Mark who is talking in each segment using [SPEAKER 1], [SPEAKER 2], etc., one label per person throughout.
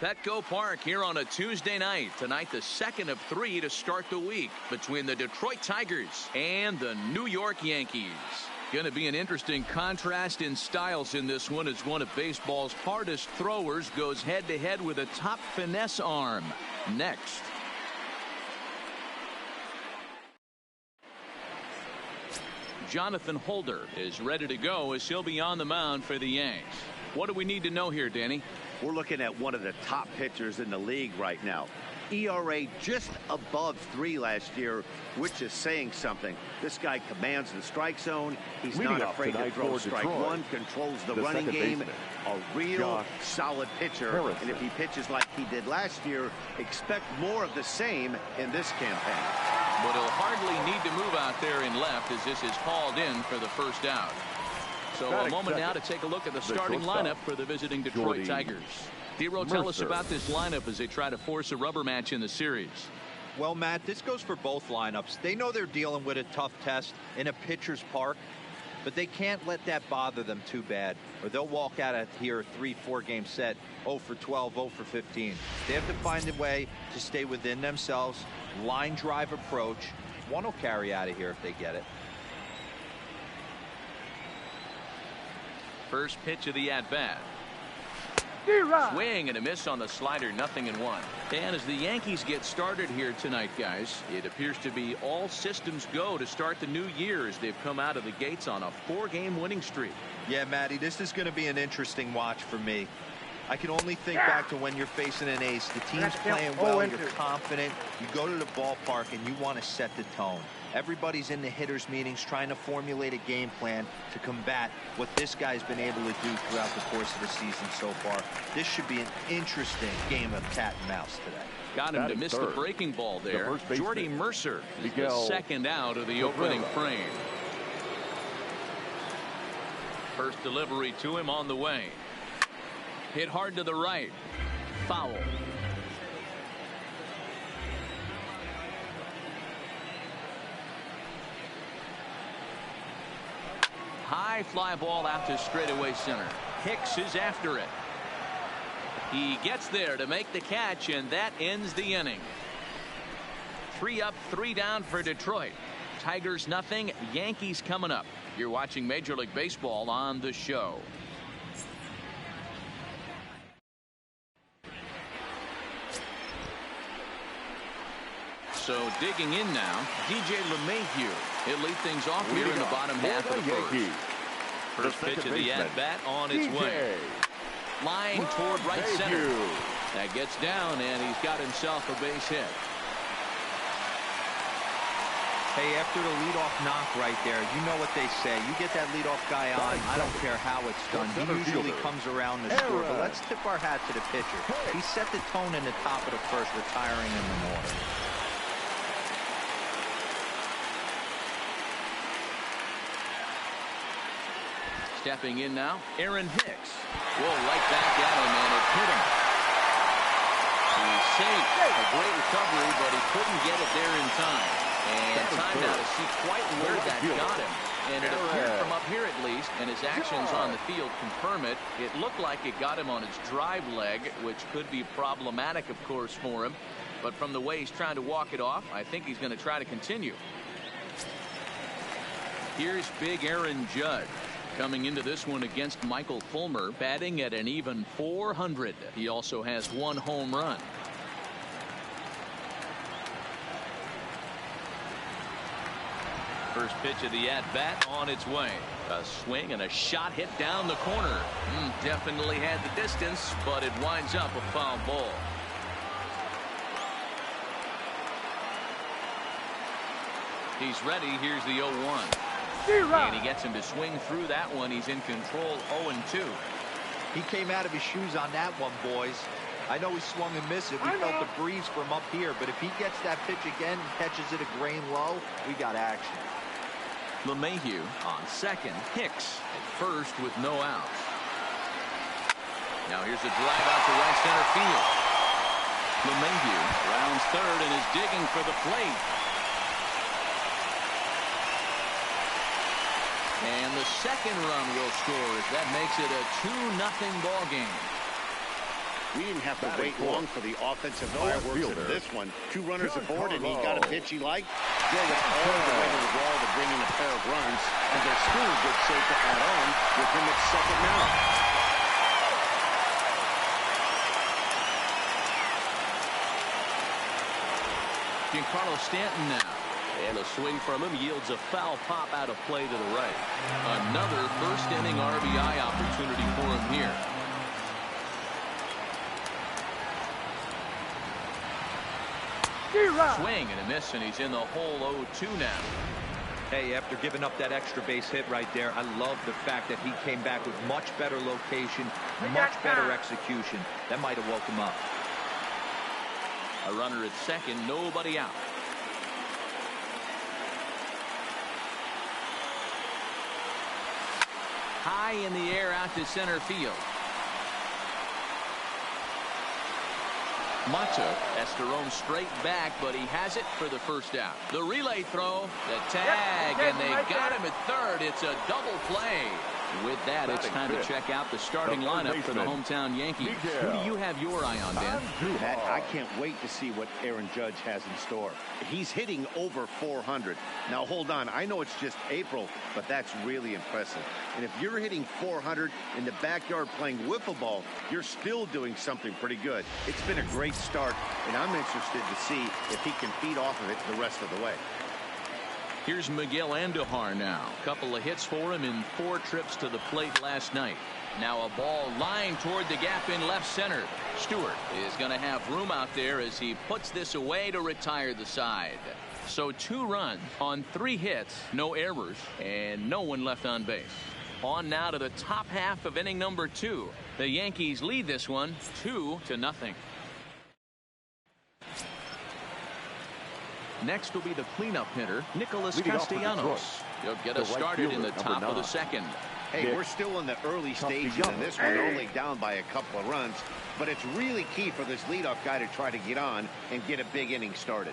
[SPEAKER 1] Petco Park here on a Tuesday night. Tonight, the second of 3 to start the week between the Detroit Tigers and the New York Yankees. Going to be an interesting contrast in styles in this one as one of baseball's hardest throwers goes head-to-head with a top finesse arm. Next. Jonathan Holder is ready to go as he'll be on the mound for the Yanks. What do we need to know here, Danny?
[SPEAKER 2] We're looking at one of the top pitchers in the league right now. ERA just above 3 last year, which is saying something. This guy commands the strike zone. He's not afraid to throw strike one, controls the running game. A real solid pitcher. And if he pitches like he did last year, expect more of the same in this campaign.
[SPEAKER 1] But he'll hardly need to move out there in left as this is called in for the first out. So a moment now to take a look at the starting lineup for the visiting Detroit Tigers. Dero, tell us about this lineup as they try to force a rubber match in the series.
[SPEAKER 3] Well, Matt, this goes for both lineups. They know they're dealing with a tough test in a pitcher's park, but they can't let that bother them too bad, or they'll walk out of here a 3-4 game set 0 for 12, 0 for 15. They have to find a way to stay within themselves, line drive approach. One will carry out of here if they get it.
[SPEAKER 1] First pitch of the at-bat. Swing and a miss on the slider, 0-1. And as the Yankees get started here tonight, guys, it appears to be all systems go to start the new year as they've come out of the gates on a 4-game winning streak.
[SPEAKER 3] Yeah, Matty, this is going to be an interesting watch for me. I can only think back to when you're facing an ace. The team's playing well, you're confident. You go to the ballpark and you want to set the tone. Everybody's in the hitters' meetings trying to formulate a game plan to combat what this guy's been able to do throughout the course of the season so far. This should be an interesting game of cat and mouse today.
[SPEAKER 1] Got him to miss the breaking ball there. Jordy Mercer is the second out of the opening frame. First delivery to him on the way. Hit hard to the right. Foul. High fly ball out to straightaway center. Hicks is after it. He gets there to make the catch, and that ends the inning. 3 up, 3 down for Detroit. Tigers nothing. Yankees coming up. You're watching Major League Baseball on the show. So digging in now, DJ LeMahieu. He'll lead things off here in the bottom half of the first. First pitch of the at-bat on its way. Line toward right center. That gets down, and he's got himself a base hit.
[SPEAKER 3] Hey, after the leadoff knock right there, you know what they say. You get that leadoff guy on, I don't care how it's done. He usually comes around the score. But let's tip our hat to the pitcher. He set the tone in the top of the first, retiring in the order.
[SPEAKER 1] Stepping in now, Aaron Hicks. Whoa, right back at him, and it hit him. He's safe. A great recovery, but he couldn't get it there in time. And time now to see quite where that got him. And it appeared from up here at least, and his actions on the field confirm it. It looked like it got him on his drive leg, which could be problematic, of course, for him. But from the way he's trying to walk it off, I think he's going to try to continue. Here's big Aaron Judge. Coming into this one against Michael Fulmer, batting at an even .400. He also has 1 home run. First pitch of the at-bat on its way. A swing and a shot hit down the corner. Definitely had the distance, but it winds up a foul ball. He's ready. Here's the 0-1. And he gets him to swing through that one. He's in control, 0-2.
[SPEAKER 3] He came out of his shoes on that one, boys. I know he swung and missed it. We felt the breeze from up here, but if he gets that pitch again and catches it a grain low, we got action.
[SPEAKER 1] LeMahieu on second. Hicks at first with no outs. Now here's a drive out to right center field. LeMahieu rounds third and is digging for the plate. And the second run will score as that makes it a 2-0 ball game.
[SPEAKER 2] We didn't have to wait long for the offensive fireworks in this one. 2 runners aboard, and he got a pitch he liked. Drove it all the way to the wall to bring in a pair of runs, and they're still in good shape to add on with him at second now.
[SPEAKER 1] Giancarlo Stanton now. And a swing from him yields a foul pop out of play to the right. Another first inning RBI opportunity for him here. Swing and a miss, and he's in the hole 0-2 now.
[SPEAKER 3] Hey, after giving up that extra base hit right there, I love the fact that he came back with much better location, much better execution. That might have woke him up.
[SPEAKER 1] A runner at second, nobody out. High in the air out to center field. Mata has to roam straight back, but he has it for the first out. The relay throw, the tag, and they got him at third. It's a double play. With that, it's time to check out the starting lineup for the hometown Yankees. Who do you have your eye on, Dan?
[SPEAKER 2] I can't wait to see what Aaron Judge has in store. He's hitting over 400. Now, hold on. I know it's just April, but that's really impressive. And if you're hitting 400 in the backyard playing wiffle ball, you're still doing something pretty good. It's been a great start, and I'm interested to see if he can feed off of it the rest of the way.
[SPEAKER 1] Here's Miguel Andujar now. A couple of hits for him in 4 trips to the plate last night. Now a ball lined toward the gap in left center. Stewart is going to have room out there as he puts this away to retire the side. So 2 runs on 3 hits, no errors, and no one left on base. On now to the top half of inning number 2. The Yankees lead this one 2-0. Next will be the cleanup hitter, Nicholas Castellanos. He'll get us started in the top of the second.
[SPEAKER 2] Hey, we're still in the early stages in this one, only down by a couple of runs. But it's really key for this leadoff guy to try to get on and get a big inning started.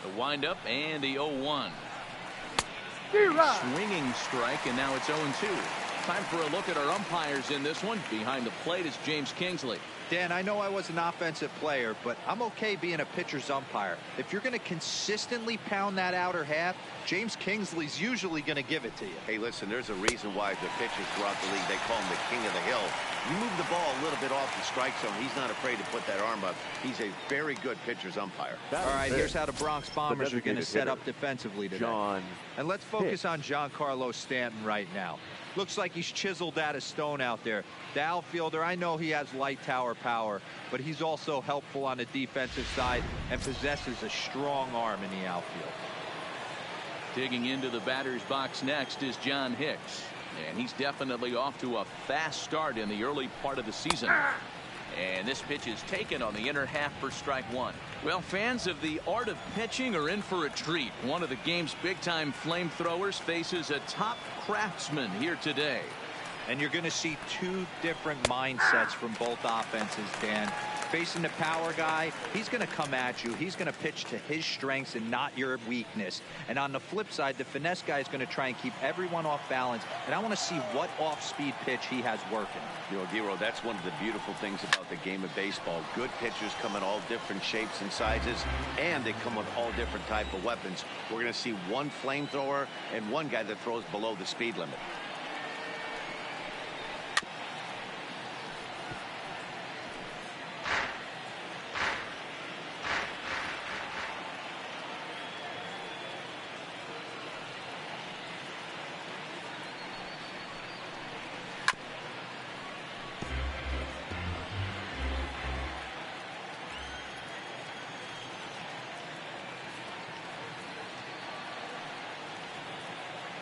[SPEAKER 1] The windup and the 0-1. Swinging strike, and now it's 0-2. Time for a look at our umpires in this one. Behind the plate is James Kingsley.
[SPEAKER 3] Dan, I know I was an offensive player, but I'm okay being a pitcher's umpire. If you're going to consistently pound that outer half, James Kingsley's usually going to give it to you.
[SPEAKER 2] Hey, listen, there's a reason why the pitchers throughout the league, they call him the king of the hill. You move the ball a little bit off the strike zone, he's not afraid to put that arm up. He's a very good pitcher's umpire.
[SPEAKER 3] All right, here's how the Bronx Bombers are going to set up defensively today. And let's focus on Giancarlo Stanton right now. Looks like he's chiseled out of stone out there. The outfielder, I know he has light tower power, but he's also helpful on the defensive side and possesses a strong arm in the outfield.
[SPEAKER 1] Digging into the batter's box next is John Hicks. And he's definitely off to a fast start in the early part of the season. And this pitch is taken on the inner half for strike 1. Well, fans of the art of pitching are in for a treat. One of the game's big-time flamethrowers faces a top craftsman here today.
[SPEAKER 3] And you're going to see 2 different mindsets from both offenses, Dan. Facing the power guy, he's going to come at you. He's going to pitch to his strengths and not your weakness. And on the flip side, the finesse guy is going to try and keep everyone off balance. And I want to see what off-speed pitch he has working.
[SPEAKER 2] You know, Dero, that's one of the beautiful things about the game of baseball. Good pitchers come in all different shapes and sizes, and they come with all different type of weapons. We're going to see one flamethrower and one guy that throws below the speed limit.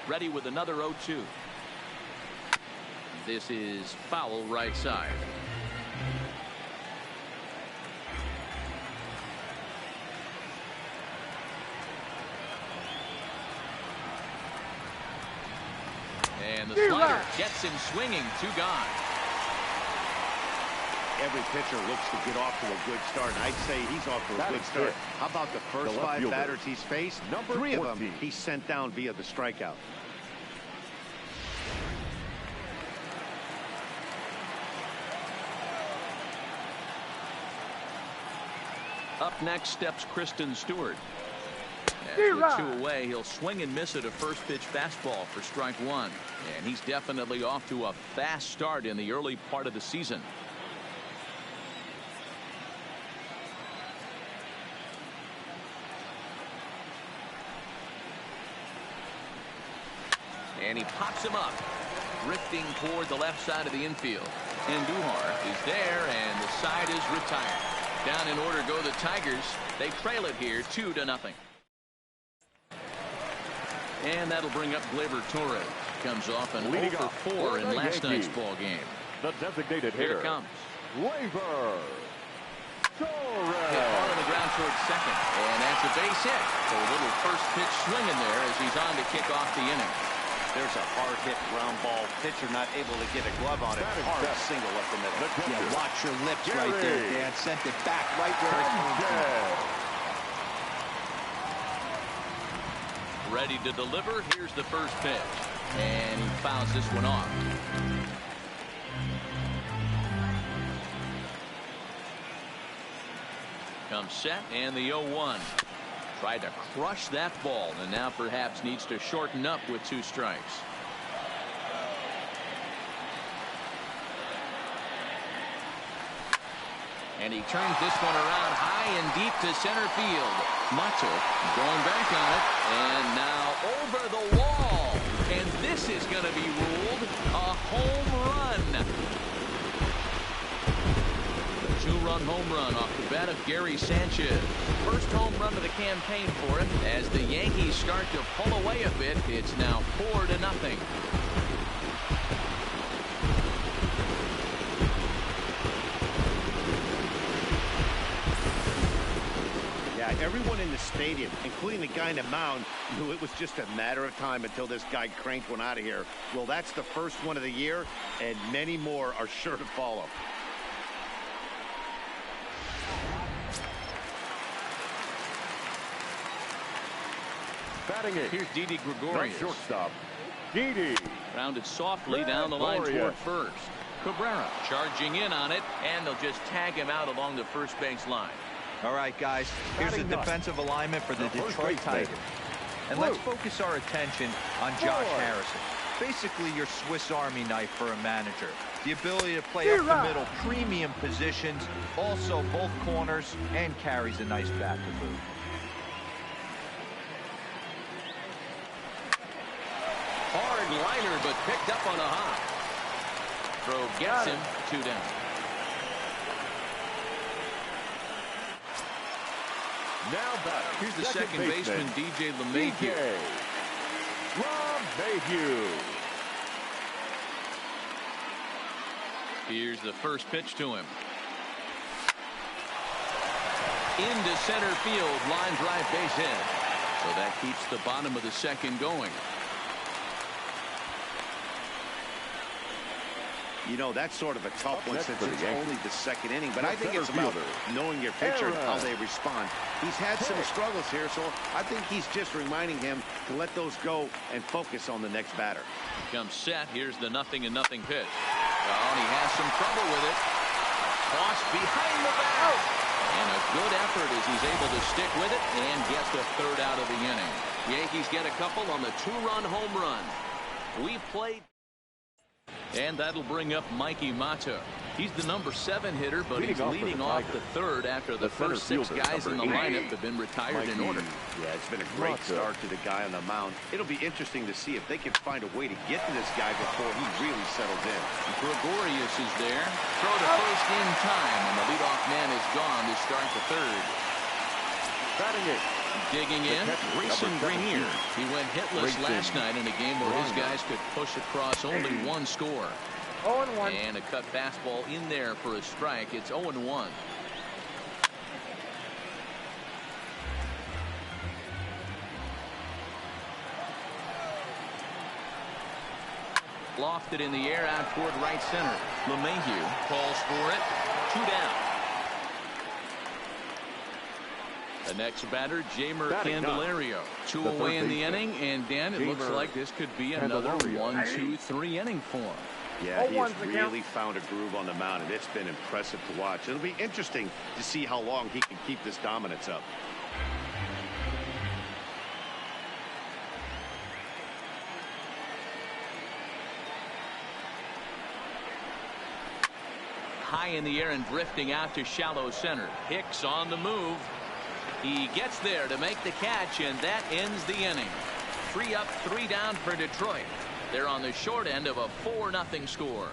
[SPEAKER 1] Ready with another 0-2. This is foul right side. And the slider gets him swinging. 2 gone.
[SPEAKER 2] Every pitcher looks to get off to a good start, and I'd say he's off to a good start. How about the first 5 batters he's faced? 3 of them he's sent down via the strikeout.
[SPEAKER 1] Up next steps Kristen Stewart. As with 2 away, he'll swing and miss at a first pitch fastball for strike 1. And he's definitely off to a fast start in the early part of the season. And he pops him up, drifting toward the left side of the infield. And Duhar is there, and the side is retired. Down in order go the Tigers. They trail it here 2-0. And that'll bring up Gleyber Torres. Comes off an 0-for-4 in last night's ball game.
[SPEAKER 4] The designated hitter.
[SPEAKER 1] Here it comes.
[SPEAKER 4] Gleyber Torres.
[SPEAKER 1] Hit hard on the ground towards second. And that's a base hit. So a little first pitch swinging there as he's on to kick off the inning.
[SPEAKER 2] There's a hard hit ground ball. Pitcher not able to get a glove on it. Hard single up the middle.
[SPEAKER 3] Yeah, watch your lips right there, Dan. Sent it back right where it came from.
[SPEAKER 1] Ready to deliver. Here's the first pitch. And he fouls this one off. Comes set and the 0-1. Tried to crush that ball and now perhaps needs to shorten up with 2 strikes. And he turns this one around high and deep to center field. Mato going back on it, and now over the wall. And this is going to be ruled a home run. A 2-run home run off the bat of Gary Sanchez. First home run of the campaign for him. As the Yankees start to pull away a bit, it's now 4-0.
[SPEAKER 2] Everyone in the stadium, including the guy in the mound, knew it was just a matter of time until this guy cranked one out of here. Well, that's the first one of the year, and many more are sure to follow.
[SPEAKER 4] Batting it.
[SPEAKER 1] Here's Didi Gregorius.
[SPEAKER 4] Shortstop. Didi.
[SPEAKER 1] Rounded softly down the line toward first. Cabrera charging in on it, and they'll just tag him out along the first base line.
[SPEAKER 3] All right, guys, here's the defensive alignment for the Detroit Tigers. And let's focus our attention on Josh Harrison. Basically your Swiss Army knife for a manager. The ability to play up the middle, premium positions, also both corners, and carries a nice bat to boot.
[SPEAKER 1] Hard liner, but picked up on a hop. Throw gets him, 2 down.
[SPEAKER 4] Now batting.
[SPEAKER 1] Here's the second baseman, DJ LeMahieu. Here's the first pitch to him. Into center field, line drive base hit. So that keeps the bottom of the second going.
[SPEAKER 2] You know, that's sort of a tough one since it's only the second inning. But I think it's about knowing your pitcher and how they respond. He's had some struggles here, so I think he's just reminding him to let those go and focus on the next batter.
[SPEAKER 1] Comes set. Here's the 0-0 pitch. Oh, and he has some trouble with it. Tossed behind the bat. And a good effort as he's able to stick with it and get the third out of the inning. Yankees get a couple on the 2-run home run. We played. And that'll bring up Mikey Mato. He's the number 7 hitter, but he's leading off the third after the first 6 guys in the lineup have been retired in order.
[SPEAKER 2] Yeah, it's been a great start to the guy on the mound. It'll be interesting to see if they can find a way to get to this guy before he really settles in.
[SPEAKER 1] Gregorius is there. Throw to first in time, and the leadoff man is gone to start the third.
[SPEAKER 4] Batting it.
[SPEAKER 1] Digging in, Grayson Grenier. He went hitless last night in a game where his guys could push across only 1 score.
[SPEAKER 5] 0-1.
[SPEAKER 1] And a cut fastball in there for a strike. It's 0-1. Lofted in the air out toward right center. LeMahieu calls for it. 2 down. The next batter, Jeimer Candelario. 2 away in the inning, and Dan, it looks like this could be another 1-2-3 inning for him.
[SPEAKER 2] Yeah, he has really found a groove on the mound, and it's been impressive to watch. It'll be interesting to see how long he can keep this dominance up.
[SPEAKER 1] High in the air and drifting out to shallow center. Hicks on the move. He gets there to make the catch, and that ends the inning. 3 up, 3 down for Detroit. They're on the short end of a 4-0 score.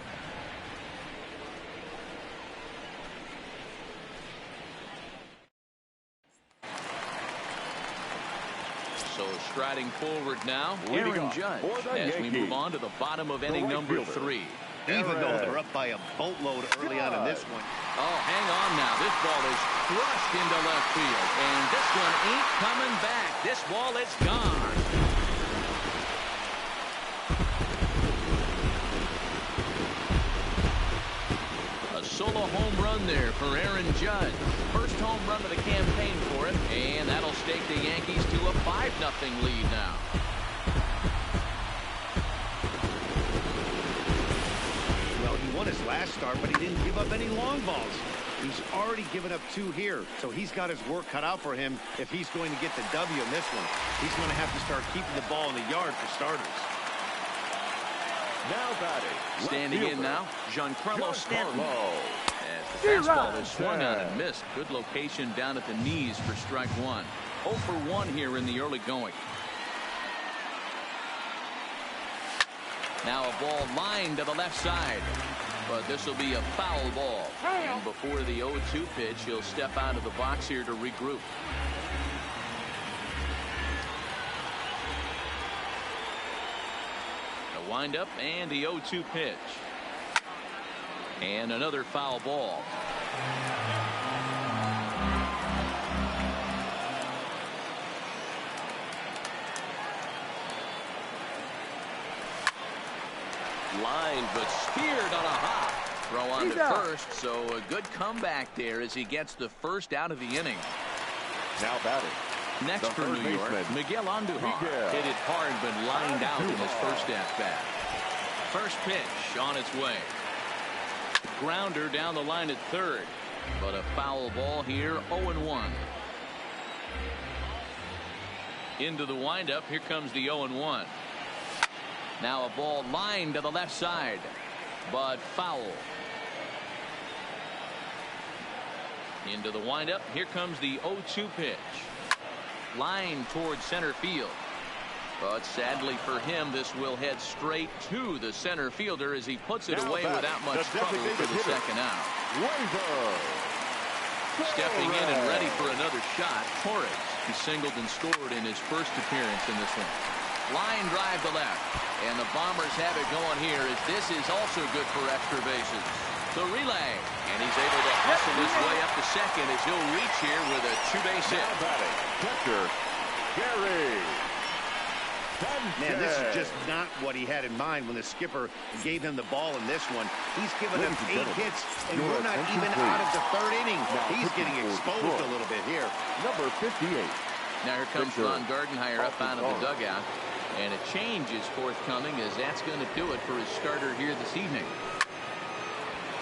[SPEAKER 1] So striding forward now, Aaron Judge, as we move on to the bottom of inning number 3.
[SPEAKER 2] Even though they're up by a boatload early on in this one.
[SPEAKER 1] Oh, hang on now. This ball is crushed into left field. And this one ain't coming back. This ball is gone. A solo home run there for Aaron Judge. First home run of the campaign for him. And that'll stake the Yankees to a 5-0 lead now.
[SPEAKER 2] His last start, but he didn't give up any long balls. He's already given up 2 here, so he's got his work cut out for him if he's going to get the W in this one. He's going to have to start keeping the ball in the yard for starters.
[SPEAKER 4] Now batting.
[SPEAKER 1] Standing in now, Giancarlo Stanton. As the fastball is swung on and missed. Good location down at the knees for strike 1. 0 for 1 here in the early going. Now a ball lined to the left side. But this will be a foul ball. And before the 0-2 pitch, he'll step out of the box here to regroup. The windup and the 0-2 pitch. And another foul ball. Line, but speared on a hop. Throw on to first, so a good comeback there as he gets the first out of the inning.
[SPEAKER 4] Now batting.
[SPEAKER 1] Next for New York, Miguel Andujar. Hit it hard, but lined out in his first at-bat. First pitch on its way. Grounder down the line at third, but a foul ball here, 0-1. Into the windup, here comes the 0-1. Now a ball lined to the left side, but foul. Into the windup. Here comes the 0-2 pitch. Line towards center field. But sadly for him, this will head straight to the center fielder as he puts it away without much trouble for the second out. Stepping in and ready for another shot, Torres. He singled and scored in his first appearance in this one. Line drive to left. And the Bombers have it going here as this is also good for extra bases. The relay. And he's able to hustle his way up to second as he'll reach here with a 2-base hit.
[SPEAKER 4] Catcher, Gary.
[SPEAKER 2] Man, this is just not what he had in mind when the skipper gave him the ball in this one. He's given him 8 hits, and we're not even out of the 3rd inning. He's getting exposed a little bit here.
[SPEAKER 4] Number 58.
[SPEAKER 1] Now here comes Ron Gardenhire up out of the dugout. And a change is forthcoming as that's going to do it for his starter here this evening.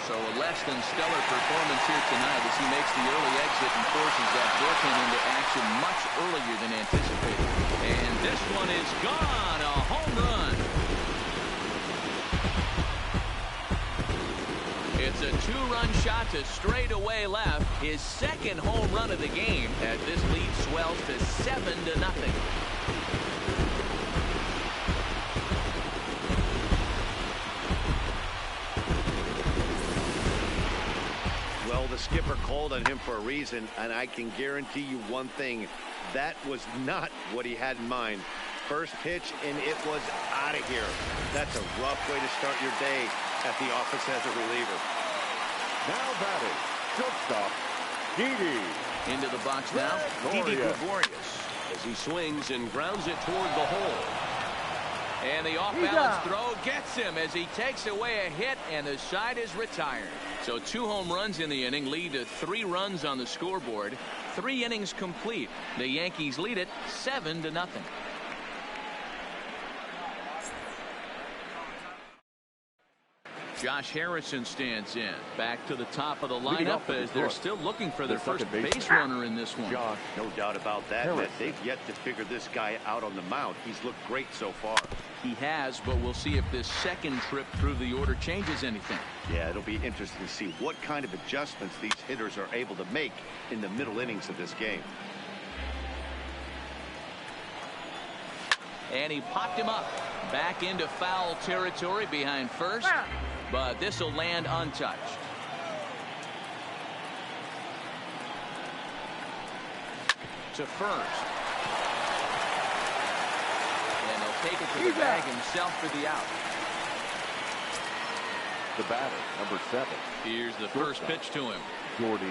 [SPEAKER 1] So a less than stellar performance here tonight as he makes the early exit and forces that bullpen into action much earlier than anticipated. And this one is gone. A home run. It's a 2-run shot to straightaway left. His second home run of the game as this lead swells to 7-0.
[SPEAKER 2] Well, the skipper called on him for a reason, and I can guarantee you one thing. That was not what he had in mind. First pitch, and it was out of here. That's a rough way to start your day at the office as a reliever.
[SPEAKER 4] Now batting, shortstop, Didi.
[SPEAKER 1] Into the box now, Didi Gregorius as he swings and grounds it toward the hole. And the off-balance throw gets him as he takes away a hit, and the side is retired. So 2 home runs in the inning lead to 3 runs on the scoreboard. 3 innings complete. The Yankees lead it 7-0. Josh Harrison stands in. Back to the top of the lineup as they're still looking for their first base runner in this one.
[SPEAKER 2] Josh, no doubt about that, Matt. They've yet to figure this guy out on the mound. He's looked great so far.
[SPEAKER 1] He has, but we'll see if this second trip through the order changes anything.
[SPEAKER 2] Yeah, it'll be interesting to see what kind of adjustments these hitters are able to make in the middle innings of this game.
[SPEAKER 1] And he popped him up. Back into foul territory behind first. But this will land untouched. To first. And he'll take it to the bag himself for the out.
[SPEAKER 4] The batter, number 7.
[SPEAKER 1] Here's the first pitch to him.
[SPEAKER 4] Jordy.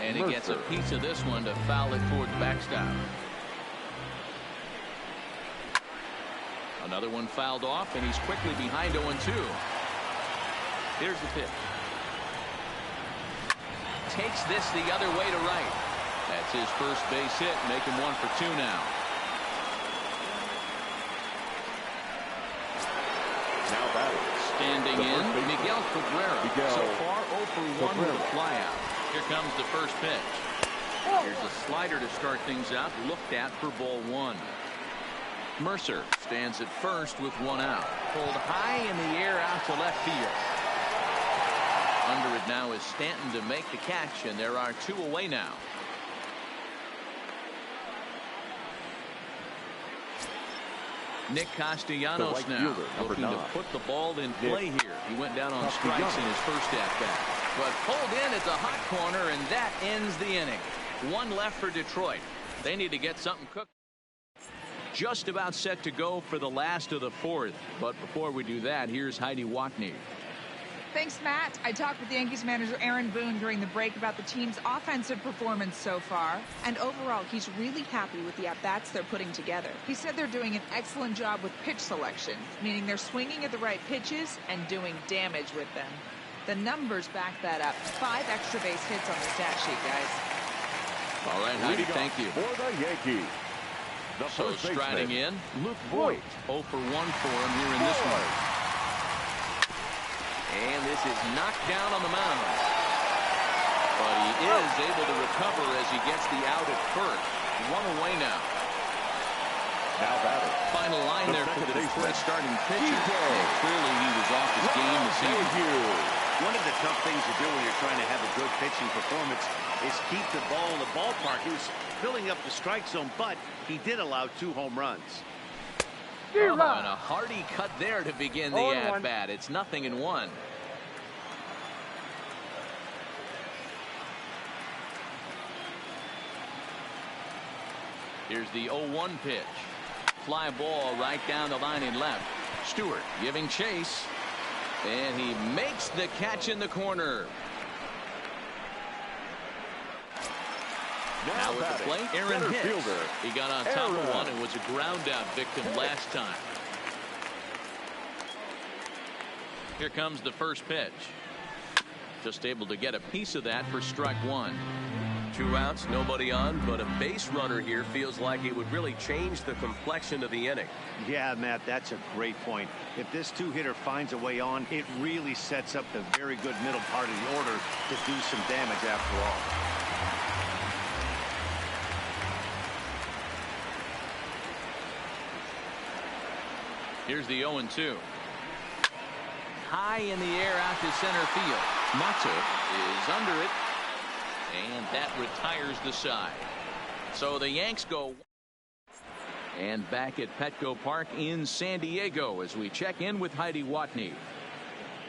[SPEAKER 1] And he gets a piece of this one to foul it toward the backstop. Another one fouled off, and he's quickly behind 0-2. Here's the pitch. Takes this the other way to right. That's his first base hit, making 1 for 2 now.
[SPEAKER 4] Now batting.
[SPEAKER 1] Standing in, Miguel Cabrera. So far 0 for 1 with a flyout. Here comes the first pitch. Here's a slider to start things out, looked at for ball 1. Mercer stands at first with 1 out. Pulled high in the air out to left field. Under it now is Stanton to make the catch, and there are 2 away now. Nick Castellanos now looking to put the ball in play here. He went down on strikes in his first at-bat. But pulled in at the hot corner, and that ends the inning. 1 left for Detroit. They need to get something cooked. Just about set to go for the last of the 4th. But before we do that, here's Heidi Watney.
[SPEAKER 5] Thanks, Matt. I talked with Yankees manager Aaron Boone during the break about the team's offensive performance so far. And overall, he's really happy with the at-bats they're putting together. He said they're doing an excellent job with pitch selection, meaning they're swinging at the right pitches and doing damage with them. The numbers back that up. 5 extra base hits on the stat sheet, guys.
[SPEAKER 1] All right, Heidi, thank you.
[SPEAKER 4] For the Yankees.
[SPEAKER 1] So striding in, Luke Voigt. 0 for 1 for him here in this one. And this is knocked down on the mound. But he is able to recover as he gets the out at first. 1 away now.
[SPEAKER 4] Now batting.
[SPEAKER 1] Final line there for the Detroit starting pitcher. Clearly he was off his game this evening.
[SPEAKER 2] One of the tough things to do when you're trying to have a good pitching performance is keep the ball in the ballpark. He was filling up the strike zone, but he did allow 2 home runs.
[SPEAKER 1] And a hearty cut there to begin the at-bat. It's 0-1. Here's the 0-1 pitch. Fly ball right down the line in left. Stewart giving chase. And he makes the catch in the corner. Now with the plate, Aaron Hicks. He got on top of one and was a ground out victim last time. Here comes the first pitch. Just able to get a piece of that for strike 1. 2 outs, nobody on, but a base runner here feels like it would really change the complexion of the inning.
[SPEAKER 2] Yeah, Matt, that's a great point. If this 2-hitter finds a way on, it really sets up the very good middle part of the order to do some damage after all.
[SPEAKER 1] Here's the 0-2. High in the air out to center field. Mata is under it. And that retires the side. So the Yanks go. And back at Petco Park in San Diego as we check in with Heidi Watney.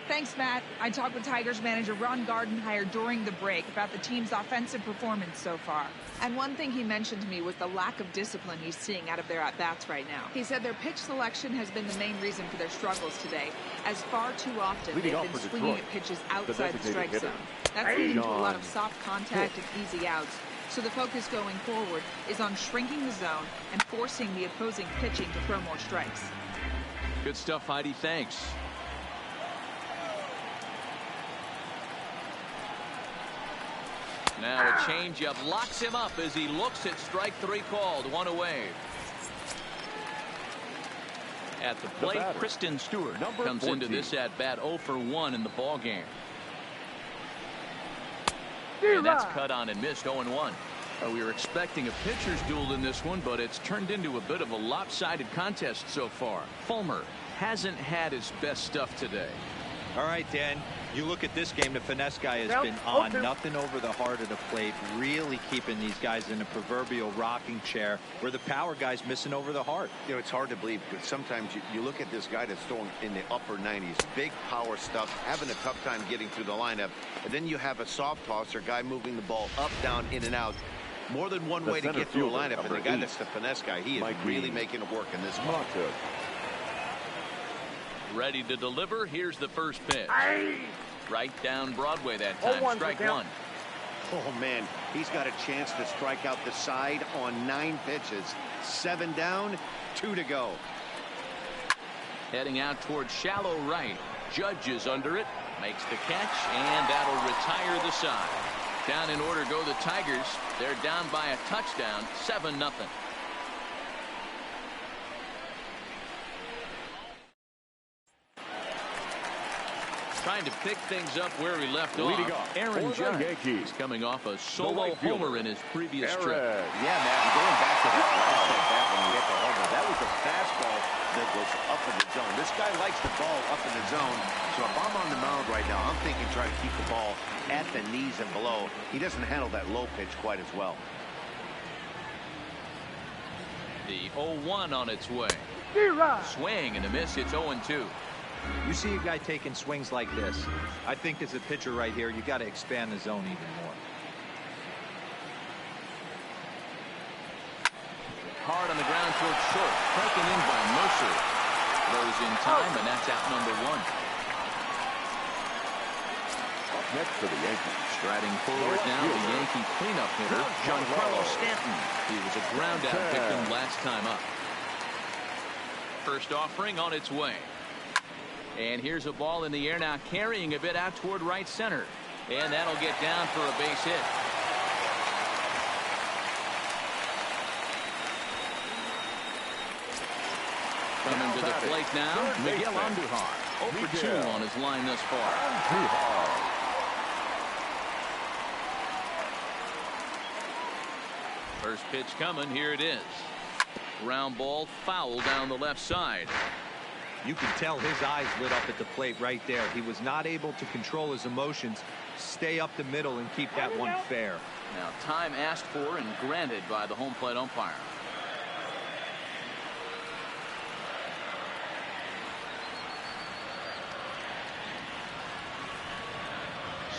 [SPEAKER 5] Thanks, Matt. I talked with Tigers manager Ron Gardenhire during the break about the team's offensive performance so far. And one thing he mentioned to me was the lack of discipline he's seeing out of their at-bats right now. He said their pitch selection has been the main reason for their struggles today, as far too often they've been swinging at pitches outside the strike zone. That's leading to a lot of soft contact and easy outs. So the focus going forward is on shrinking the zone and forcing the opposing pitching to throw more strikes.
[SPEAKER 1] Good stuff, Heidi. Thanks. Now a changeup locks him up as he looks at strike 3 called. 1 away. At the plate, Kristen Stewart comes
[SPEAKER 4] 14.
[SPEAKER 1] into this at bat 0 for 1 in the ball game. And that's cut on and missed 0 and 1. We were expecting a pitcher's duel in this one, but it's turned into a bit of a lopsided contest so far. Fulmer hasn't had his best stuff today.
[SPEAKER 3] All right, Dan, you look at this game, the finesse guy has been on. Nothing over the heart of the plate, really keeping these guys in a proverbial rocking chair, where the power guy's missing over the heart.
[SPEAKER 2] You know, it's hard to believe, because sometimes you look at this guy that's throwing in the upper 90s, big power stuff, having a tough time getting through the lineup, and then you have a soft tosser guy moving the ball up, down, in and out. More than one way to get through a lineup, and the guy that's the finesse guy, he is really making it work in this one.
[SPEAKER 1] Ready to deliver. Here's the first pitch. Right down Broadway that time. Strike one.
[SPEAKER 2] Oh, man, he's got a chance to strike out the side on 9 pitches. 7 down, 2 to go.
[SPEAKER 1] Heading out towards shallow right. Judge is under it. Makes the catch, and that'll retire the side. Down in order go the Tigers. They're down by a touchdown, 7-0. Trying to pick things up where he left off. Aaron Judge is coming off a solo homer in his previous trip.
[SPEAKER 2] Yeah, man, going back to that last at bat when he hit the homer, that was a fastball that was up in the zone. This guy likes the ball up in the zone, so if I'm on the mound right now, I'm thinking try to keep the ball at the knees and below. He doesn't handle that low pitch quite as well.
[SPEAKER 1] The 0-1 on its way. Swing and a miss. It's 0-2.
[SPEAKER 3] You see a guy taking swings like this. I think as a pitcher right here, you got to expand the zone even more.
[SPEAKER 1] Hard on the ground towards short. Taken in by Mercer. Throws in time, and that's out number 1.
[SPEAKER 4] Up next for the Yankees.
[SPEAKER 1] Striding forward now, the Yankee cleanup hitter, Giancarlo Stanton. He was a ground-out victim last time up. First offering on its way. And here's a ball in the air now, carrying a bit out toward right center. And that'll get down for a base hit. Coming to the plate now, Miguel Andujar. 0 for 2 on his line thus far. First pitch coming, here it is. Ground ball, foul down the left side.
[SPEAKER 3] You can tell his eyes lit up at the plate right there. He was not able to control his emotions, stay up the middle, and keep that one fair.
[SPEAKER 1] Now, time asked for and granted by the home plate umpire.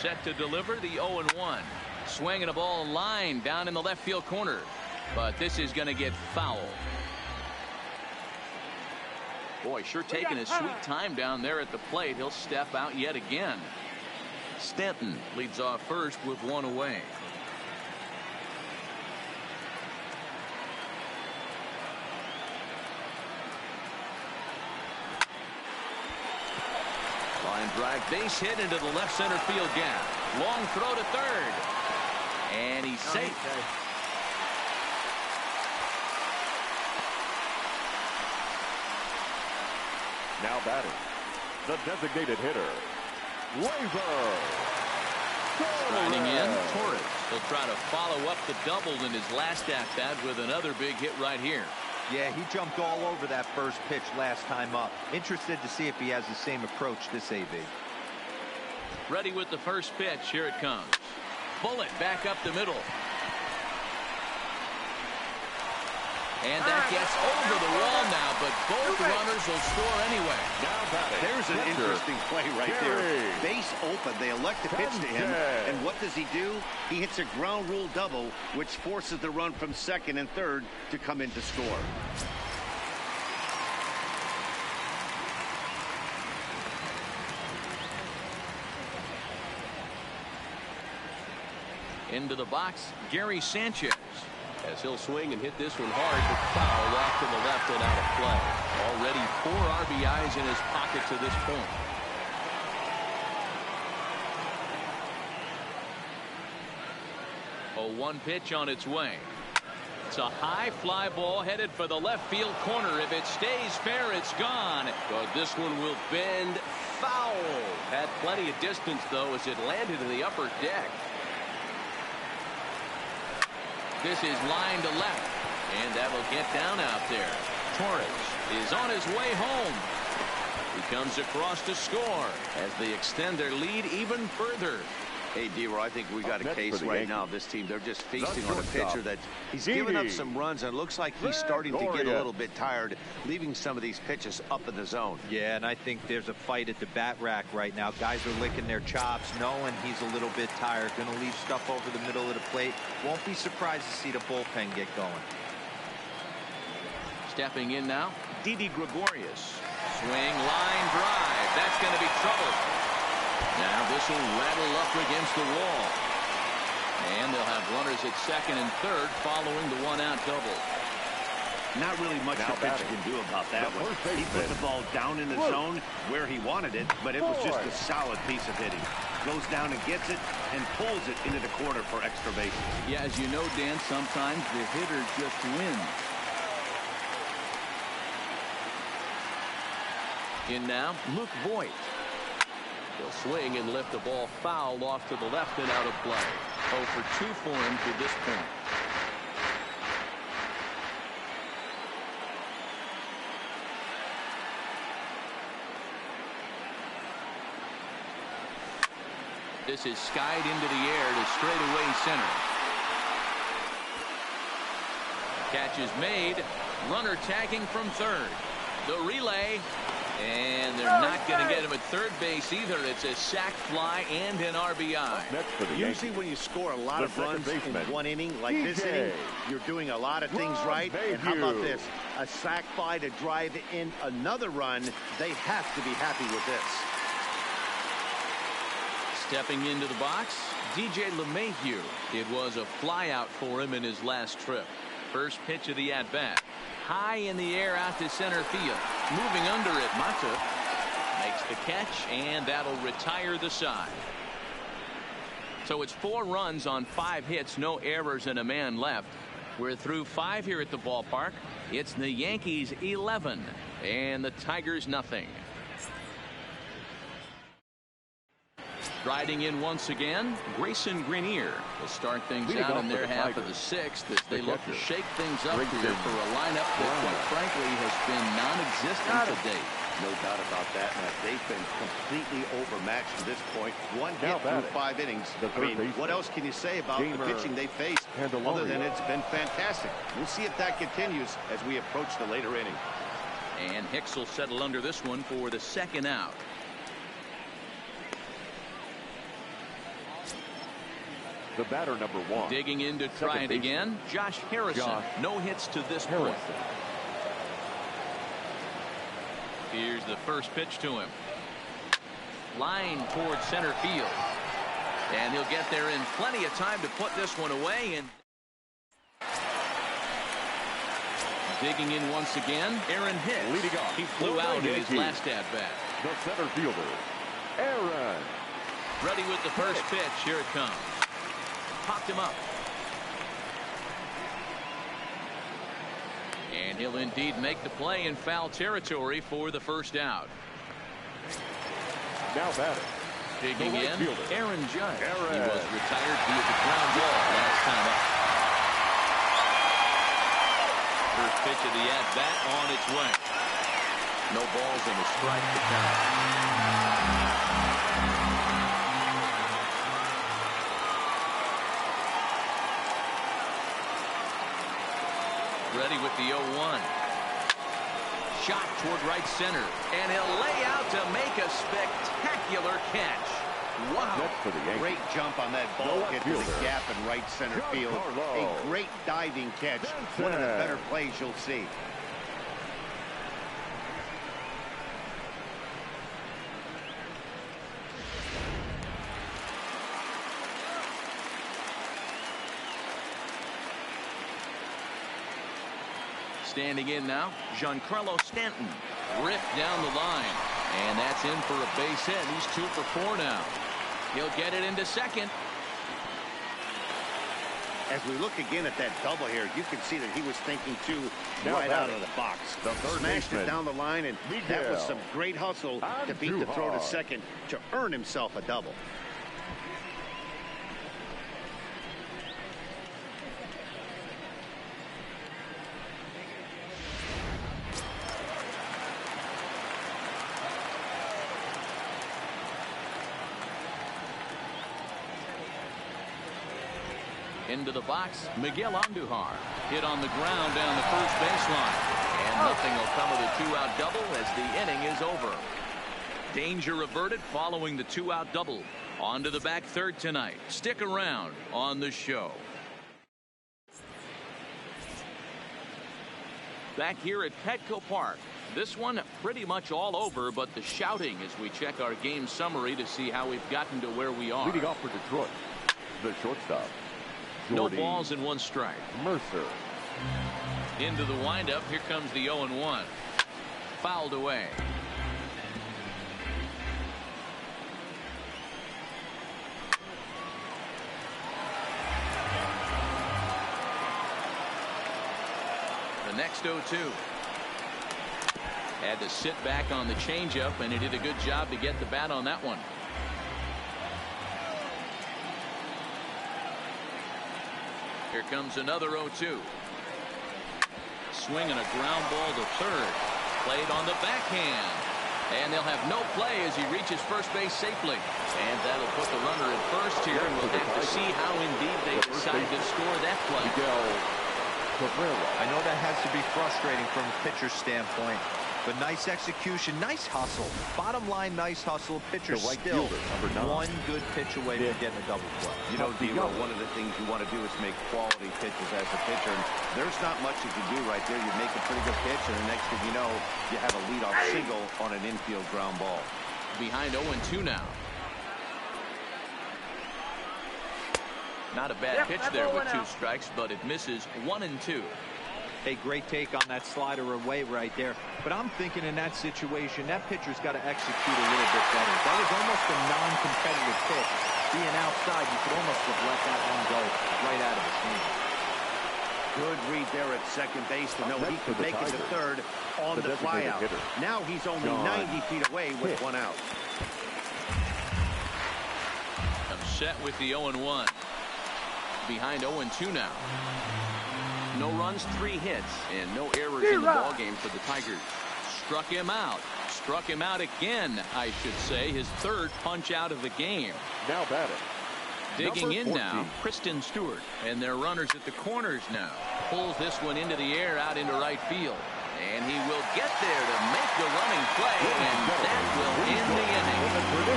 [SPEAKER 1] Set to deliver the 0-1. Swinging a ball line down in the left field corner. But this is going to get foul. Boy, sure taking his sweet time down there at the plate. He'll step out yet again. Stanton leads off first with 1 away. Line drive, base hit into the left center field gap. Long throw to third. And he's safe.
[SPEAKER 4] Now batting, the designated hitter, Laser.
[SPEAKER 1] Striding in, Torres. He'll try to follow up the double in his last at-bat with another big hit right here.
[SPEAKER 3] Yeah, he jumped all over that first pitch last time up. Interested to see if he has the same approach this AB.
[SPEAKER 1] Ready with the first pitch. Here it comes. Bullet back up the middle. And that gets over the wall now, but both runners will score anyway.
[SPEAKER 2] There's an interesting play right there. Base open. They elect to pitch to him. And what does he do? He hits a ground rule double, which forces the run from second and third to come in to score.
[SPEAKER 1] Into the box, Gary Sanchez. As he'll swing and hit this one hard, but foul off to the left and out of play. Already 4 RBIs in his pocket to this point. A 1 pitch on its way. It's a high fly ball headed for the left field corner. If it stays fair, it's gone. But this one will bend foul. Had plenty of distance, though, as it landed in the upper deck. This is line to left, and that will get down out there. Torres is on his way home. He comes across to score as they extend their lead even further.
[SPEAKER 2] Hey, D-Roy, I think we got a case right now of this team. They're just feasting on a pitcher that he's given up some runs, and it looks like he's starting to get a little bit tired, leaving some of these pitches up in the zone.
[SPEAKER 3] Yeah, and I think there's a fight at the bat rack right now. Guys are licking their chops, knowing he's a little bit tired, going to leave stuff over the middle of the plate. Won't be surprised to see the bullpen get going.
[SPEAKER 1] Stepping in now, Didi Gregorius. Swing, line drive. That's going to be trouble. Now this will rattle up against the wall. And they'll have runners at second and third following the one-out double.
[SPEAKER 2] Not really much the pitcher can do about that one. He put the ball down in the zone where he wanted it, but it was just a solid piece of hitting. Goes down and gets it and pulls it into the corner for extra bases.
[SPEAKER 1] Yeah, as you know, Dan, sometimes the hitter just wins. In now, Luke Voigt. He'll swing and lift the ball foul off to the left and out of play. 0 for 2 for him to this point. This is skied into the air to straightaway center. Catch is made. Runner tagging from third. The relay. And they're not going to get him at third base either. It's a sac fly and an RBI.
[SPEAKER 2] Usually when you score a lot of runs in one inning, like this inning, you're doing a lot of things right. And how about this? A sac fly to drive in another run. They have to be happy with this.
[SPEAKER 1] Stepping into the box, DJ LeMahieu. It was a fly out for him in his last trip. First pitch of the at-bat. High in the air out to center field. Moving under it, Mata makes the catch, and that'll retire the side. So it's 4 runs on 5 hits, no errors, and a man left. We're through 5 here at the ballpark. It's the Yankees 11 and the Tigers nothing. Riding in once again, Grayson Grenier will start things out in their half of the 6th as they look to shake things up here for a lineup that, quite frankly, has been non-existent to date.
[SPEAKER 2] No doubt about that, Matt. They've been completely overmatched to this point. 1 hit through 5 innings. I mean, what else can you say about the pitching they faced other than it's been fantastic? We'll see if that continues as we approach the later inning.
[SPEAKER 1] And Hicks will settle under this one for the 2nd out.
[SPEAKER 4] The batter, number 1.
[SPEAKER 1] Digging in to try it again. Josh Harrison. No hits to this point. Here's the first pitch to him. Line towards center field. And he'll get there in plenty of time to put this one away. And digging in once again, Aaron Hicks.
[SPEAKER 4] Leading off.
[SPEAKER 1] He flew out in his last at-bat.
[SPEAKER 4] The center fielder, Aaron.
[SPEAKER 1] Ready with the first pitch. Here it comes. Popped him up. And he'll indeed make the play in foul territory for the first out.
[SPEAKER 4] Now batting.
[SPEAKER 1] Digging in, Aaron Judge. He was retired via the ground ball last time up. First pitch of the at-bat on its way. No balls and a strike to count. Ready with the 0-1. Shot toward right center. And he'll lay out to make a spectacular catch. Wow.
[SPEAKER 2] Great jump on that ball. Get to the gap in right center field. A great diving catch. One of the better plays you'll see.
[SPEAKER 1] Standing in now, Giancarlo Stanton. Ripped down the line. And that's in for a base hit. He's 2 for 4 now. He'll get it into second.
[SPEAKER 2] As we look again at that double here, you can see that he was thinking too right out of the box. Smashed it down the line, and that was some great hustle to beat the throw to second to earn himself a double.
[SPEAKER 1] Into the box, Miguel Andujar. Hit on the ground down the first baseline. And nothing will come of the two-out double as the inning is over. Danger averted following the two-out double. On to the back third tonight. Stick around on the show. Back here at Petco Park. This one pretty much all over, but the shouting as we check our game summary to see how we've gotten to where we are.
[SPEAKER 4] Leading off for Detroit, the shortstop.
[SPEAKER 1] No balls and one strike.
[SPEAKER 4] Mercer.
[SPEAKER 1] Into the windup. Here comes the 0-1. Fouled away. The next 0-2. Had to sit back on the changeup, and he did a good job to get the bat on that one. Here comes another 0-2. Swinging a ground ball to third. Played on the backhand. And they'll have no play as he reaches first base safely. And that'll put the runner at first here. And we'll have to see how indeed they decide to score that play.
[SPEAKER 3] I know that has to be frustrating from a pitcher's standpoint. But nice execution, nice hustle. Bottom line, nice hustle. Pitcher still one good pitch away from getting a double play.
[SPEAKER 2] You know, D-Roll, one of the things you want to do is make quality pitches as a pitcher. And there's not much you can do right there. You make a pretty good pitch, and the next thing you know, you have a leadoff single on an infield ground ball.
[SPEAKER 1] Behind 0-2 now. Not a bad pitch there with 2 strikes, but it misses 1-2.
[SPEAKER 3] A great take on that slider away right there. But I'm thinking in that situation, that pitcher's got to execute a little bit better. That was almost a non-competitive pitch. Being outside, you could almost have let that one go right out of his hand.
[SPEAKER 2] Good read there at second base to know he could make it to third on the flyout. Now he's only 90 feet away with 1 out.
[SPEAKER 1] I'm set with the 0-1. Behind 0-2 now. No runs, 3 hits, and no errors in the ballgame for the Tigers. Struck him out. Struck him out again, I should say. His 3rd punch out of the game.
[SPEAKER 4] Now batting.
[SPEAKER 1] Digging in now, Kristen Stewart. And their runners at the corners now. Pulls this one into the air out into right field. And he will get there to make the running play, and that will end the inning.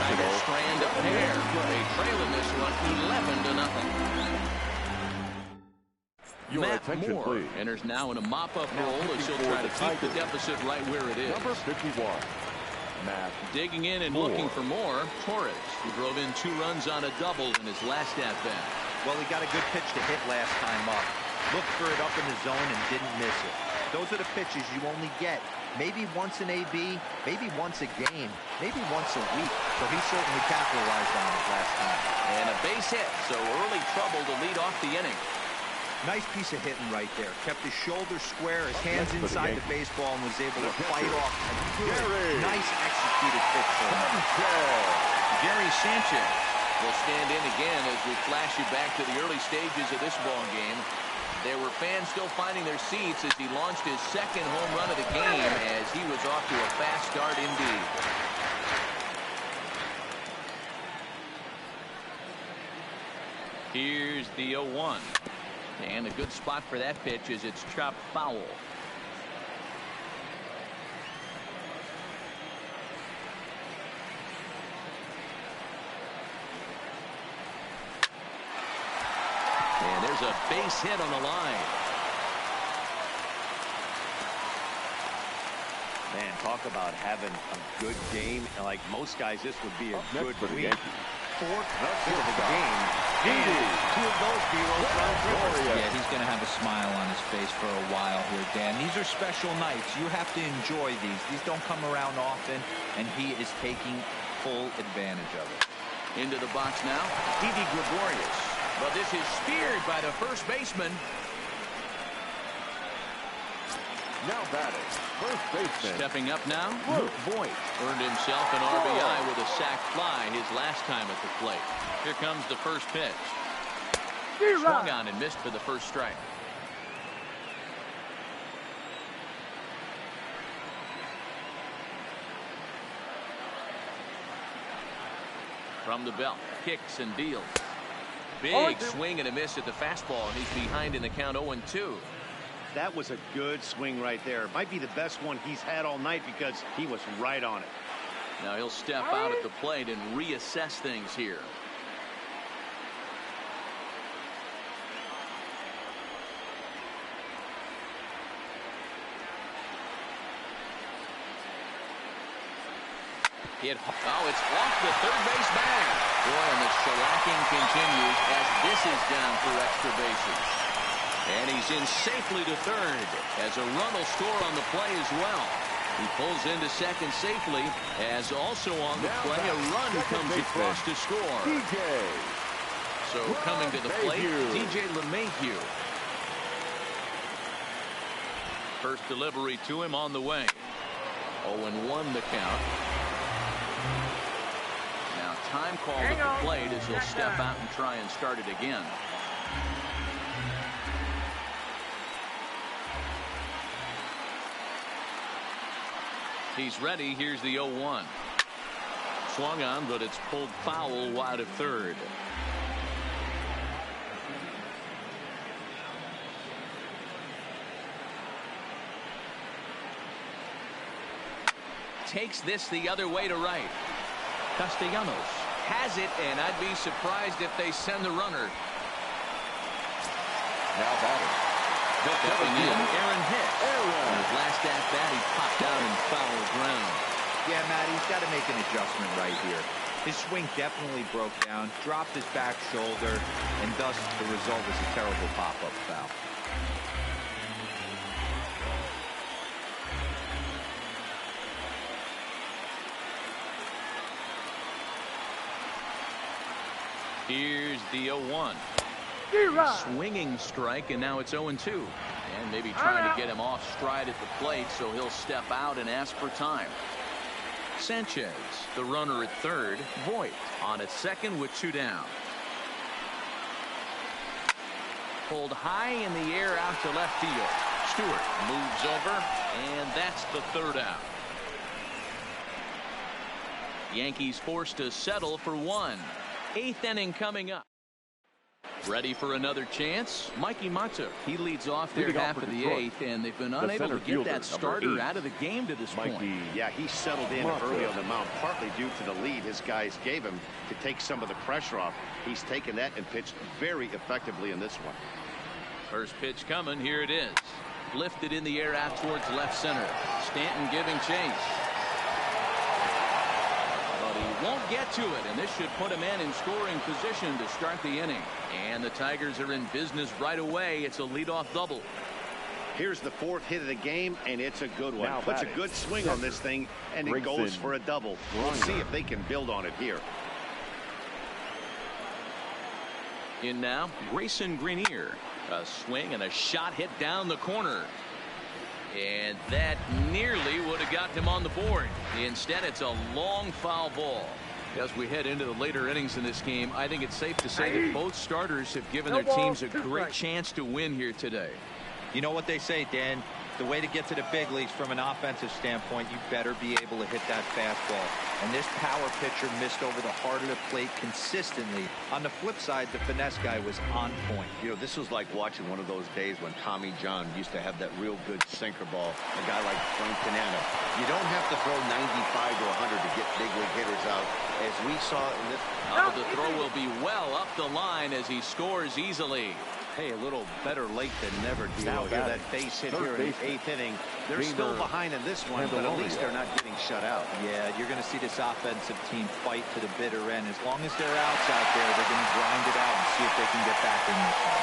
[SPEAKER 1] Tigers strand a pair. They trail in this one 11-0.
[SPEAKER 4] Your
[SPEAKER 1] Matt
[SPEAKER 4] attention,
[SPEAKER 1] Moore
[SPEAKER 4] please.
[SPEAKER 1] enters now in a mop-up role as he'll try to keep the deficit right where it is.
[SPEAKER 4] Number 51. Matt
[SPEAKER 1] Digging in and
[SPEAKER 4] Moore.
[SPEAKER 1] looking for more, Torres, who drove in 2 runs on a double in his last at-bat.
[SPEAKER 3] Well, he got a good pitch to hit last time up. Looked for it up in the zone and didn't miss it. Those are the pitches you only get maybe once an AB, maybe once a game, maybe once a week. So he certainly capitalized on it last time.
[SPEAKER 1] And a base hit, so early trouble to lead off the inning.
[SPEAKER 3] Nice piece of hitting right there. Kept his shoulders square, his hands inside the baseball, and was able to fight off a good, nice executed pitch.
[SPEAKER 1] Jerry Sanchez will stand in again as we flash you back to the early stages of this ball game. There were fans still finding their seats as he launched his 2nd home run of the game as he was off to a fast start indeed. Here's the 0-1. And a good spot for that pitch as it's chopped foul. And there's a base hit on the line.
[SPEAKER 2] Man, talk about having a good game. Like most guys, this would be a good week. 4th of the game. And 2 of those
[SPEAKER 3] Yeah, he's going to have a smile on his face for a while here, Dan. These are special nights. You have to enjoy these. These don't come around often, and he is taking full advantage of it.
[SPEAKER 1] Into the box now, Didi Gregorius. But this is speared by the first baseman.
[SPEAKER 4] Now batting, first baseman.
[SPEAKER 1] Stepping up now, Voit earned himself an RBI with a sac fly his last time at the plate. Here comes the first pitch. Swung on and missed for the first strike. From the belt, kicks and deals. Big swing and a miss at the fastball, and he's behind in the count 0-2.
[SPEAKER 2] That was a good swing right there. Might be the best one he's had all night because he was right on it.
[SPEAKER 1] Now he'll step out at the plate and reassess things here. It's off the third base bag. Boy, and the shellacking continues as this is down for extra bases. And he's in safely to third as a run will score on the play as well. He pulls into second safely as also on the play a run comes across to score. So coming to the plate, DJ LeMahieu. First delivery to him on the way. 0-1 the count. Now time called at the plate as he'll step out and try and start it again. He's ready. Here's the 0-1. Swung on, but it's pulled foul wide of third. Takes this the other way to right. Castellanos has it, and I'd be surprised if they send the runner.
[SPEAKER 4] Now batting.
[SPEAKER 1] Stepping in, Aaron Hicks. On his last at-bat, he popped out and fouled ground.
[SPEAKER 3] Yeah, Matt, he's got to make an adjustment right here. His swing definitely broke down, dropped his back shoulder, and thus the result was a terrible pop-up foul.
[SPEAKER 1] Here's the 0-1. Swinging strike, and now it's 0-2. And maybe trying to get him off stride at the plate, so he'll step out and ask for time. Sanchez, the runner at third. Voit on at second with 2 down. Pulled high in the air out to left field. Stewart moves over, and that's the 3rd out. Yankees forced to settle for 1. 8th inning coming up. Ready for another chance? Mikey Mata. He leads off there half of the 8th, and they've been unable to get that starter out of the game to this point.
[SPEAKER 2] Yeah, he settled in early on the mound, partly due to the lead his guys gave him to take some of the pressure off. He's taken that and pitched very effectively in this one.
[SPEAKER 1] First pitch coming. Here it is. Lifted in the air out towards left center. Stanton giving chase. He won't get to it, and this should put a man in scoring position to start the inning. And the Tigers are in business right away. It's a leadoff double.
[SPEAKER 2] Here's the 4th hit of the game, and it's a good one. Puts a good swing on this thing, and it goes for a double. We'll see if they can build on it here.
[SPEAKER 1] In now, Grayson Greenier. A swing and a shot hit down the corner. And that nearly would have got him on the board. Instead, it's a long foul ball. As we head into the later innings in this game, I think it's safe to say that both starters have given their teams a great chance to win here today.
[SPEAKER 3] You know what they say, Dan? The way to get to the big leagues from an offensive standpoint, you better be able to hit that fastball. And this power pitcher missed over the heart of the plate consistently. On the flip side, the finesse guy was on point.
[SPEAKER 2] You know, this was like watching one of those days when Tommy John used to have that real good sinker ball. A guy like Frank Tanana. You don't have to throw 95 to 100 to get big league hitters out, as we saw in this.
[SPEAKER 1] The throw will be well up the line as he scores easily.
[SPEAKER 2] Hey, a little better late than never. Now hear that base hit here in the 8th inning. They're still behind in this one, but at least they're not getting shut out.
[SPEAKER 3] Yeah, you're going to see this offensive team fight to the bitter end. As long as there are outs out there, they're going to grind it out and see if they can get back in this one.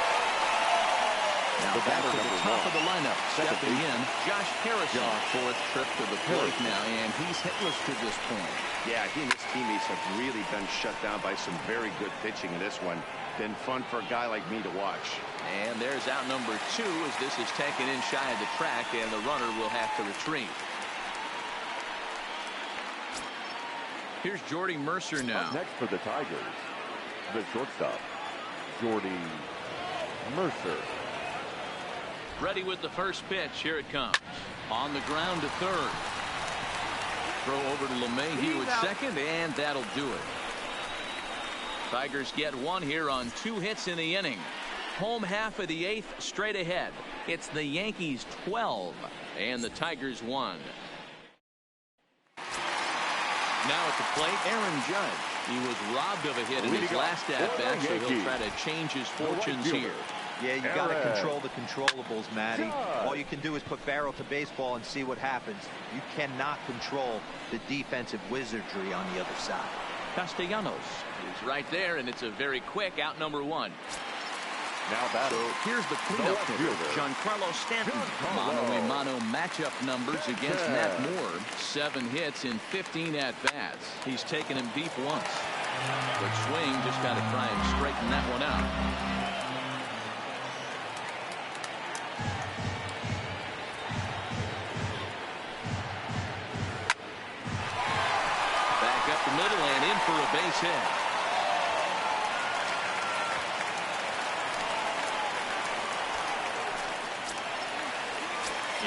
[SPEAKER 1] Now back to the top of the lineup. Stepping in, Josh Harrison. 4th trip to the plate now, and he's hitless to this point.
[SPEAKER 2] Yeah, he and his teammates have really been shut down by some very good pitching in this one. been fun for a guy like me to watch.
[SPEAKER 1] And there's out number 2 as this is taken in shy of the track, and the runner will have to retreat. Here's Jordy Mercer now.
[SPEAKER 4] Up next for the Tigers, the shortstop, Jordy Mercer.
[SPEAKER 1] Ready with the first pitch. Here it comes. On the ground to third. Throw over to LeMahieu at second, and that'll do it. Tigers get one here on 2 hits in the inning. Home half of the 8th straight ahead. It's the Yankees 12 and the Tigers 1. Now at the plate, Aaron Judge. He was robbed of a hit in his last at-bat, so he'll try to change his fortunes here.
[SPEAKER 3] Yeah, you got to control the controllables, Matty. All you can do is put barrel to baseball and see what happens. You cannot control the defensive wizardry on the other side.
[SPEAKER 1] Castellanos is right there, and it's a very quick out number 1.
[SPEAKER 4] Now batting.
[SPEAKER 1] So here's the cleanup hitter, Giancarlo Stanton. Mano-a-mano matchup numbers against Matt Moore. 7 hits in 15 at-bats. He's taken him deep once. But swing just got to try and straighten that one out. Back up the middle and in for a base hit.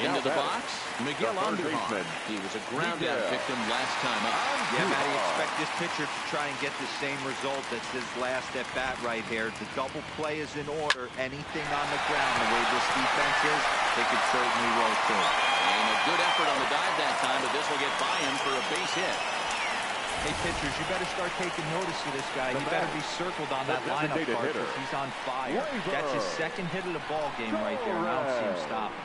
[SPEAKER 1] Into the box, Miguel Andujar. He was a ground-out victim last time up.
[SPEAKER 3] Yeah, Matty, expect this pitcher to try and get the same result as his last at-bat right here. The double play is in order. Anything on the ground, the way this defense is, they could certainly roll too.
[SPEAKER 1] And a good effort on the dive that time, but this will get by him for a base hit.
[SPEAKER 3] Hey, pitchers, you better start taking notice of this guy. He better be circled on that lineup card because he's on fire. That's his second hit of the ball game right there, and I don't see him stopping.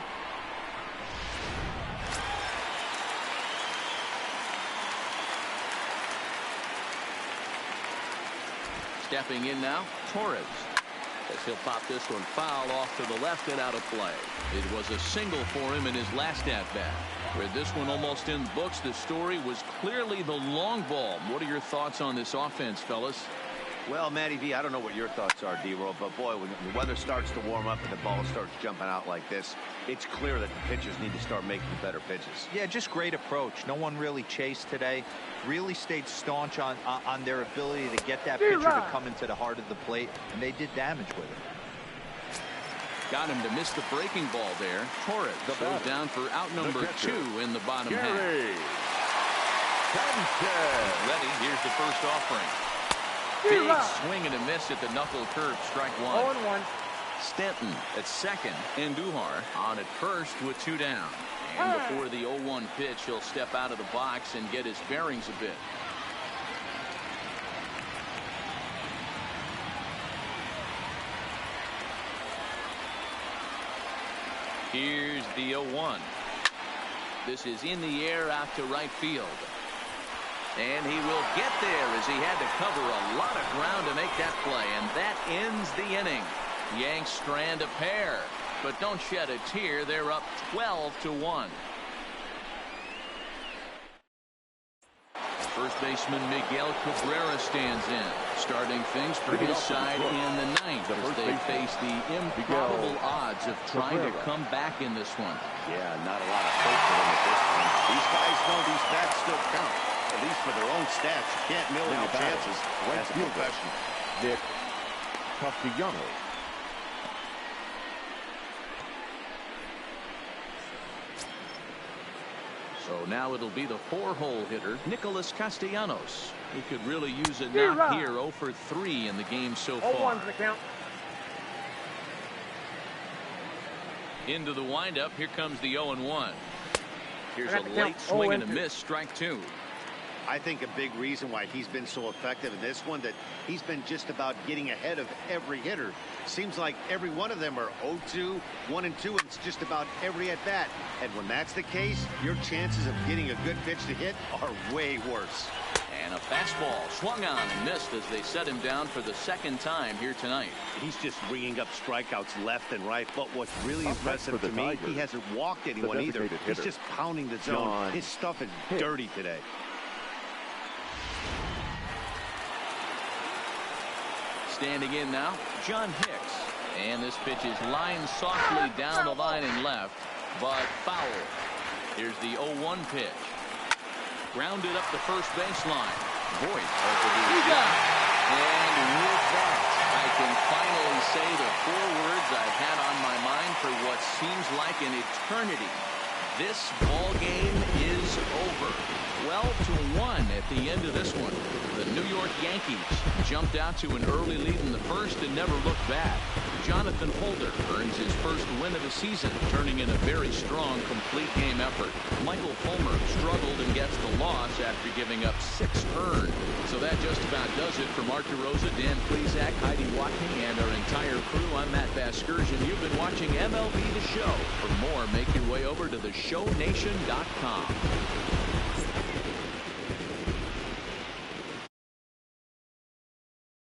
[SPEAKER 1] Stepping in now, Torres. As he'll pop this one foul off to the left and out of play. It was a single for him in his last at-bat. With this one almost in the books, the story was clearly the long ball. What are your thoughts on this offense, fellas?
[SPEAKER 2] Well, Matty V, I don't know what your thoughts are, D-Roll, but boy, when the weather starts to warm up and the ball starts jumping out like this, it's clear that the pitchers need to start making better pitches.
[SPEAKER 3] Yeah, just great approach. No one really chased today. Really stayed staunch on their ability to get that pitcher to come into the heart of the plate, and they did damage with it.
[SPEAKER 1] Got him to miss the breaking ball there. Torres goes down for out number 2 in the bottom half. Ready, here's the first offering. Big swing and a miss at the knuckle curve, strike 1.
[SPEAKER 6] 0-1.
[SPEAKER 1] Stanton at second, and Duhar on at first with 2 down. And before the 0-1 pitch, he'll step out of the box and get his bearings a bit. Here's the 0-1. This is in the air out to right field. And he will get there as he had to cover a lot of ground to make that play. And that ends the inning. Yanks strand a pair, but don't shed a tear. They're up 12-1. First baseman Miguel Cabrera stands in, starting things for his side in the 9th as they face the improbable odds of trying to come back in this one.
[SPEAKER 2] Yeah, not a lot of hope for them at this point. These guys know these bats still count. At least for their own stats, you can't mill any chances. That's a professional.
[SPEAKER 4] Nick Castellanos.
[SPEAKER 1] So now it'll be the 4-hole hitter, Nicholas Castellanos. He could really use a knock here. 0 for 3 in the game so far.
[SPEAKER 6] 0-1's the count.
[SPEAKER 1] Into the windup. Here comes the 0-1. Here's a late swing and a miss, strike 2.
[SPEAKER 2] I think a big reason why he's been so effective in this one, that he's been just about getting ahead of every hitter. Seems like every one of them are 0-2, 1-2, and it's just about every at bat. And when that's the case, your chances of getting a good pitch to hit are way worse.
[SPEAKER 1] And a fastball swung on and missed as they set him down for the 2nd time here tonight.
[SPEAKER 2] He's just ringing up strikeouts left and right. But what's really impressive to me, he hasn't walked anyone either. He's just pounding the zone. His stuff is dirty today.
[SPEAKER 1] Standing in now, John Hicks. And this pitch is lined softly down the line and left, but foul. Here's the 0-1 pitch. Grounded up the first baseline. Voit over the shot. And with that, I can finally say the 4 words I've had on my mind for what seems like an eternity. This ball game is over. 12-1 at the end of this one. The New York Yankees jumped out to an early lead in the first and never looked back. Jonathan Holder earns his first win of the season, turning in a very strong complete game effort. Michael Fulmer struggled and gets the loss after giving up 6 earned. So that just about does it for Mark DeRosa, Dan Plesac, Heidi Watney, and our entire crew. I'm Matt Vasgersian. You've been watching MLB The Show. For more, make your way over to theshownation.com.